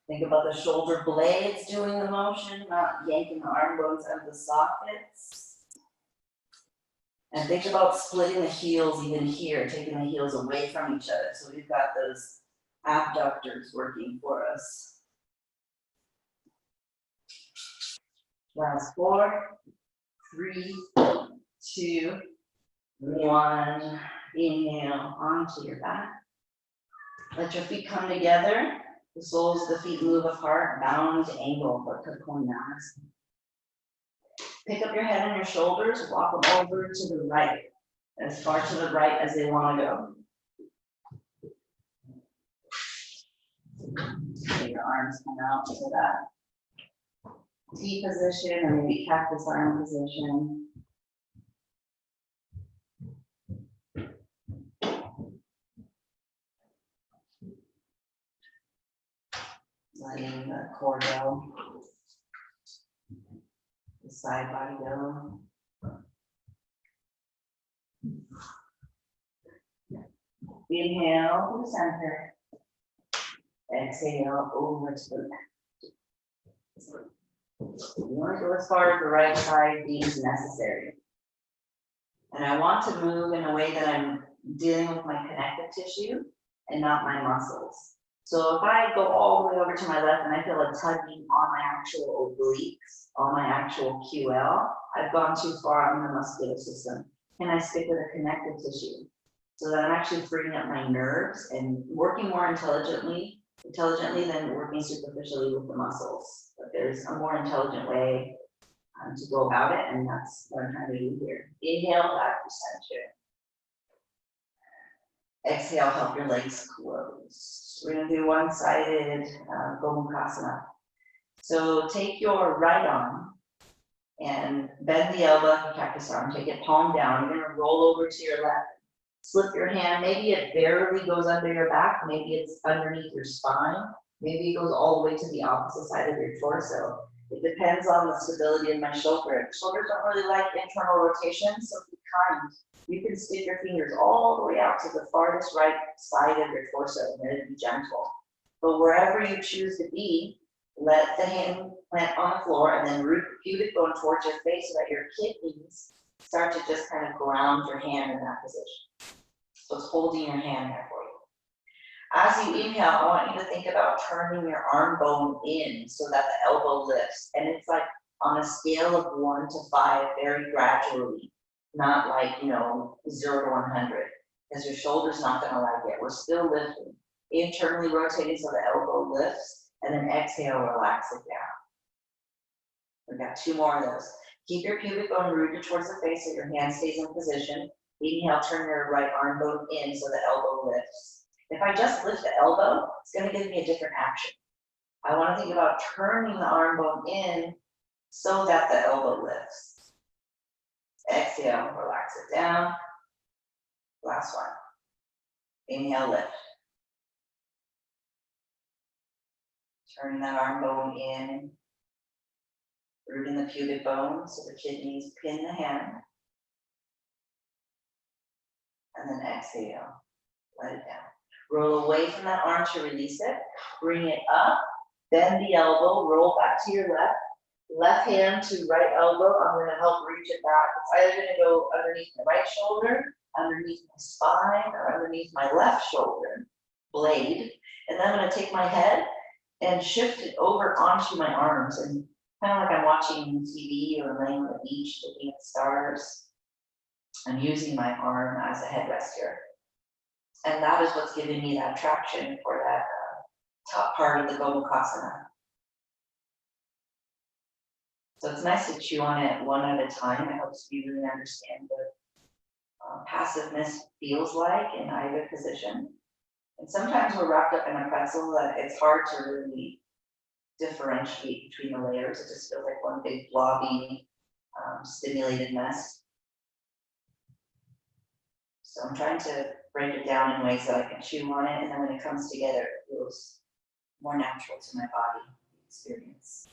Think about the shoulder blades doing the motion, not yanking the arm bones out of the sockets. And think about splitting the heels even here, taking the heels away from each other. So we've got those abductors working for us. Last 4, 3, 2, 1. Inhale onto your back. Let your feet come together. The soles of the feet move apart, bound to angle, but cocoon mounds. Pick up your head and your shoulders, walk them over to the right, as far to the right as they want to go. Let your arms come out to that T position or maybe cactus arm position. Letting the core go. The side body go. Inhale to the center. Exhale over to the left. You want to go as far as the right side deems necessary. And I want to move in a way that I'm dealing with my connective tissue and not my muscles. So if I go all the way over to my left and I feel a tugging on my actual obliques, on my actual QL, I've gone too far on the muscular system. Can I stick with a connective tissue? So that I'm actually freeing up my nerves and working more intelligently than working superficially with the muscles. But there's a more intelligent way to go about it, and that's what I'm trying to do here. Inhale, back to center. Exhale, help your legs close. We're gonna do one-sided Gomukhasana. So take your right arm And bend the elbow like a cactus arm, take it palm down, you're gonna roll over to your left. Slip your hand, maybe it barely goes under your back, maybe it's underneath your spine, maybe it goes all the way to the opposite side of your torso. It depends on the stability of my shoulder. Shoulders don't really like internal rotation, so be kind. You can stick your fingers all the way out to the farthest right side of your torso and then be gentle. But wherever you choose to be, let the hand plant on the floor and then root the pubic bone towards your face so that your kidneys start to just kind of ground your hand in that position. So it's holding your hand there for you. As you inhale, I want you to think about turning your arm bone in so that the elbow lifts. And it's like on a scale of 1 to 5, very gradually, not like, 0 to 100, because your shoulder's not gonna like it. We're still lifting. Internally rotating so the elbow lifts, and then exhale, relax it down. We've got 2 more of those. Keep your pubic bone rooted towards the face so your hand stays in position. Inhale, turn your right arm bone in so the elbow lifts. If I just lift the elbow, it's gonna give me a different action. I wanna think about turning the arm bone in so that the elbow lifts. Exhale, relax it down. Last one. Inhale, lift. Turn that arm bone in. Rooting the pubic bone so the kidneys pin the hand. And then exhale, let it down. Roll away from that arm to release it. Bring it up, bend the elbow, roll back to your left. Left hand to right elbow, I'm gonna help reach it back. It's either gonna go underneath my right shoulder, underneath my spine, or underneath my left shoulder blade. And then I'm gonna take my head and shift it over onto my arms, and kind of like I'm watching TV or laying on the beach looking at the stars. I'm using my arm as a headrest here. And that is what's giving me that traction for that top part of the Gomukhasana. So it's nice to chew on it one at a time. It helps me really understand what passiveness feels like in either position. And sometimes we're wrapped up in a pretzel that it's hard to really differentiate between the layers. It just feels like one big blobby, stimulated mess. So I'm trying to break it down in ways that I can chew on it, and then when it comes together, it feels more natural to my body experience.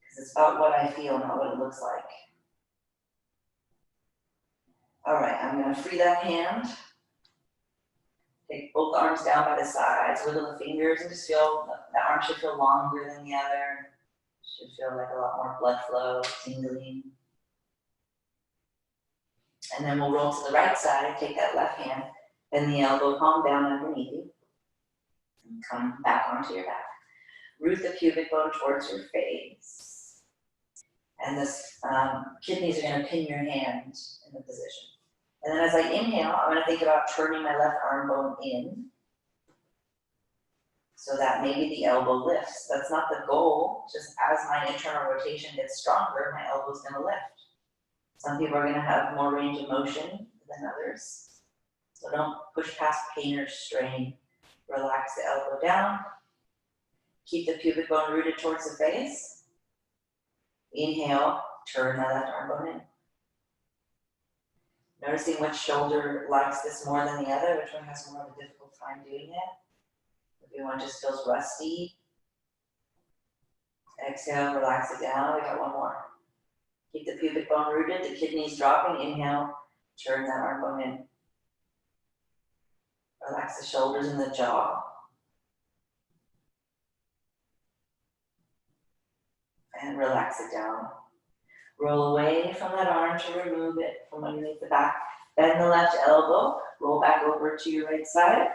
Because it's about what I feel, not what it looks like. All right, I'm gonna free that hand. Take both arms down by the sides, wiggle the fingers, and just feel the arm should feel longer than the other. Should feel like a lot more blood flow, tingling. And then we'll roll to the right side, take that left hand, bend the elbow, palm down underneath you, and come back onto your back. Root the pubic bone towards your face. And this kidneys are gonna pin your hand in the position. And then as I inhale, I'm gonna think about turning my left arm bone in so that maybe the elbow lifts. That's not the goal, just as my internal rotation gets stronger, my elbow's gonna lift. Some people are gonna have more range of motion than others. So don't push past pain or strain. Relax the elbow down. Keep the pubic bone rooted towards the face. Inhale, turn that left arm bone in. Noticing which shoulder likes this more than the other, which one has more of a difficult time doing it. Maybe one just feels rusty. Exhale, relax it down. We got one more. Keep the pubic bone rooted, the kidneys dropping. Inhale, turn that arm bone in. Relax the shoulders and the jaw. And relax it down. Roll away from that arm to remove it from underneath the back. Bend the left elbow, roll back over to your right side.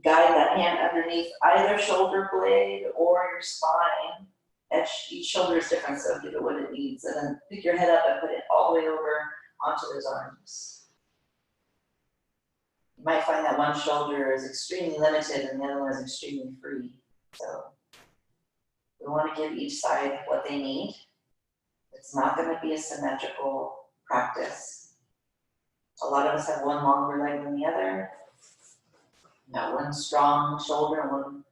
Guide that hand underneath either shoulder blade or your spine. Each shoulder is different, so give it what it needs. And then pick your head up and put it all the way over onto those arms. You might find that one shoulder is extremely limited and the other one is extremely free. So we want to give each side what they need. It's not going to be a symmetrical practice. A lot of us have one longer leg than the other. Got one strong shoulder, one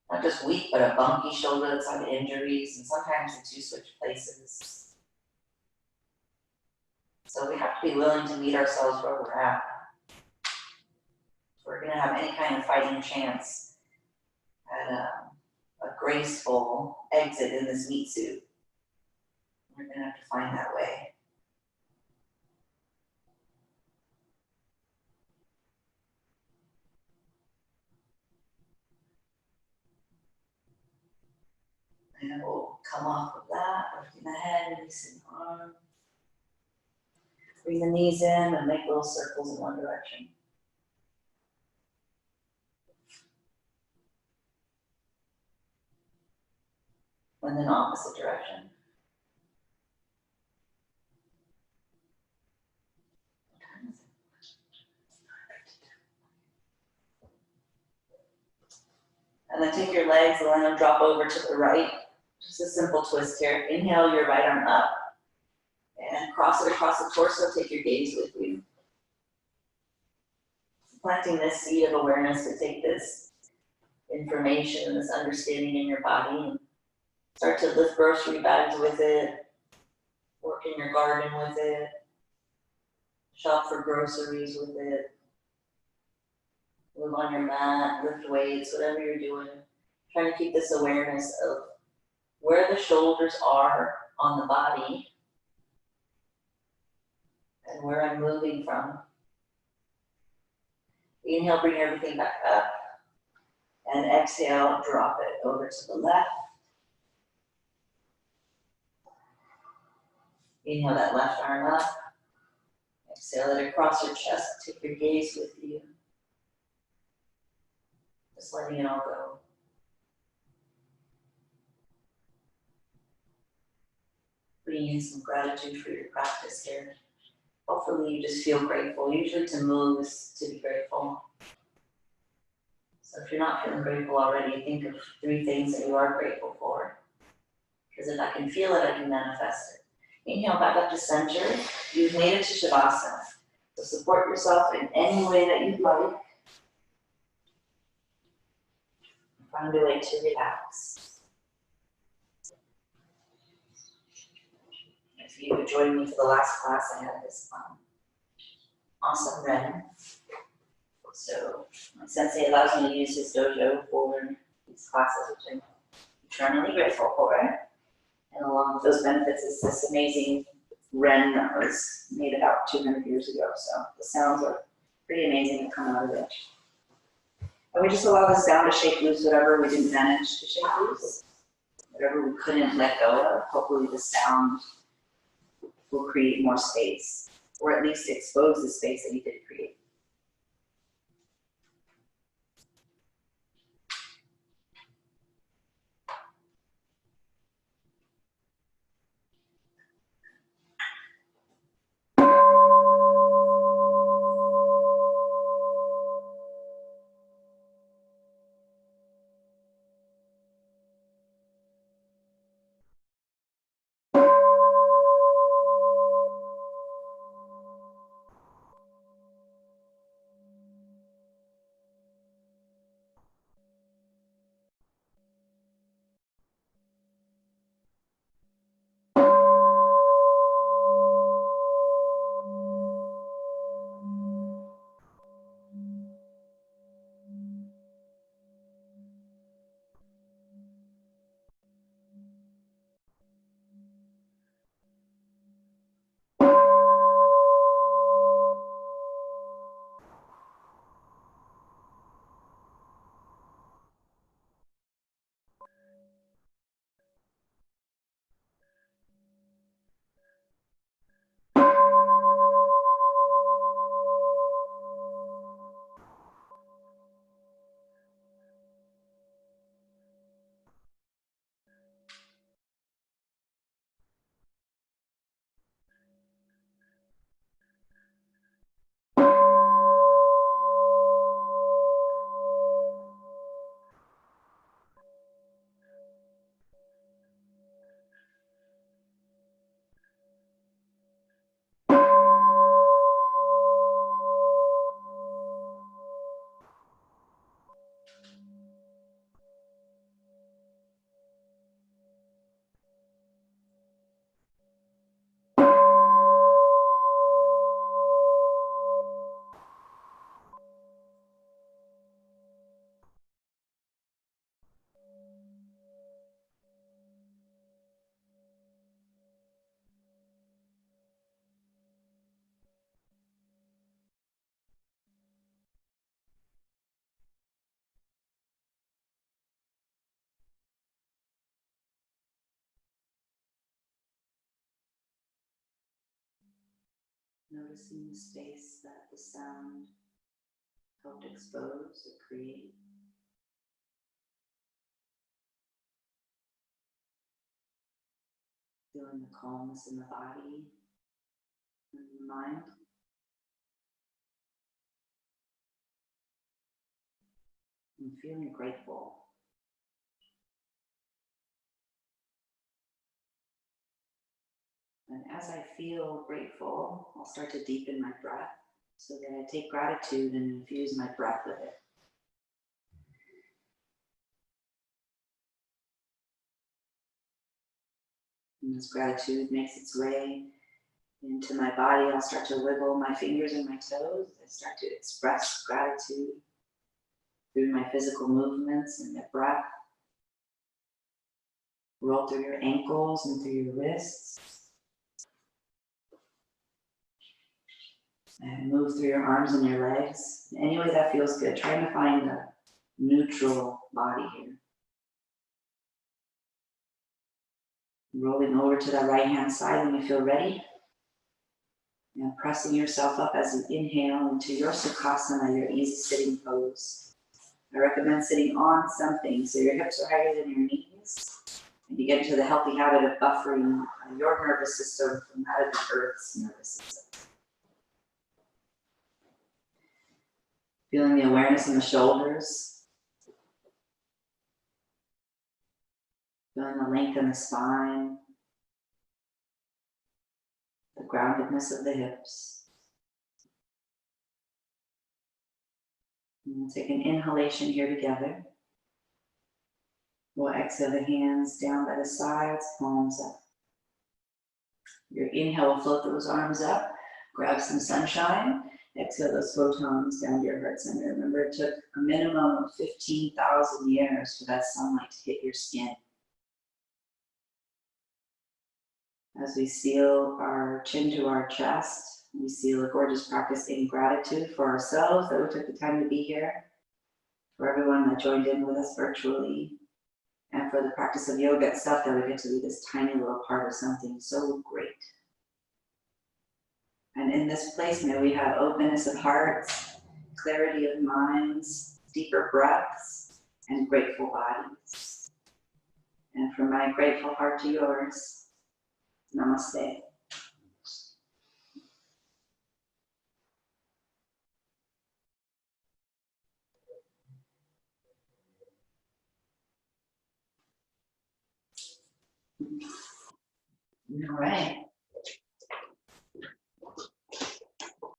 not just weak, but a bumpy shoulder that's had injuries, and sometimes the two switch places. So we have to be willing to meet ourselves where we're at. If we're gonna have any kind of fighting chance at a graceful exit in this meat suit, we're gonna have to find that way. And we'll come off of that, lifting the head, releasing the arm. Bring the knees in and make little circles in one direction. And then opposite direction. And then take your legs and let them drop over to the right. Just a simple twist here. Inhale your right arm up. And cross it across the torso, take your gaze with you. Planting this seed of awareness to take this information and this understanding in your body and start to lift grocery bags with it, work in your garden with it, shop for groceries with it, live on your mat, lift weights, whatever you're doing. Trying to keep this awareness of where the shoulders are on the body and where I'm moving from. Inhale, bring everything back up. And exhale, drop it over to the left. Inhale that left arm up. Exhale it across your chest. Take your gaze with you. Just letting it all go. Bringing in some gratitude for your practice here. Hopefully you just feel grateful. Usually to move is to be grateful. So if you're not feeling grateful already, think of 3 things that you are grateful for. Because if I can feel it, I can manifest it. Inhale back up to center. You've made it to Shavasana. So support yourself in any way that you'd like. Find a way to relax. If you would join me for the last class, I had this awesome Ren. So my sensei allows me to use his dojo for these classes, which I'm eternally grateful for. And along with those benefits is this amazing Ren that was made about 200 years ago. So the sounds are pretty amazing that come out of it. And we just allow the sound to shake loose whatever we didn't manage to shake loose, whatever we couldn't let go of. Hopefully the sound will create more space, or at least expose the space that you did create. Noticing the space that the sound helped expose or create. Feeling the calmness in the body and the mind. And feeling grateful. And as I feel grateful, I'll start to deepen my breath so that I take gratitude and infuse my breath with it. And as gratitude makes its way into my body, I'll start to wiggle my fingers and my toes. I start to express gratitude through my physical movements and my breath. Roll through your ankles and through your wrists. And move through your arms and your legs. Any way that feels good. Trying to find a neutral body here. Rolling over to the right hand side when you feel ready. And pressing yourself up as you inhale into your Sukhasana, your easy sitting pose. I recommend sitting on something so your hips are higher than your knees. And you get into the healthy habit of buffering your nervous system from that of the Earth's nervous system. Feeling the awareness in the shoulders. Feeling the length in the spine. The groundedness of the hips. And we'll take an inhalation here together. We'll exhale the hands down by the sides, palms up. Your inhale will float those arms up, grab some sunshine. Exhale those photons down to your heart center. Remember, it took a minimum of 15,000 years for that sunlight to hit your skin. As we seal our chin to our chest, we seal a gorgeous practice in gratitude for ourselves that we took the time to be here, for everyone that joined in with us virtually, and for the practice of yoga itself, that we get to be this tiny little part of something so great. And in this place, may we have openness of hearts, clarity of minds, deeper breaths, and grateful bodies. And from my grateful heart to yours, namaste. All right.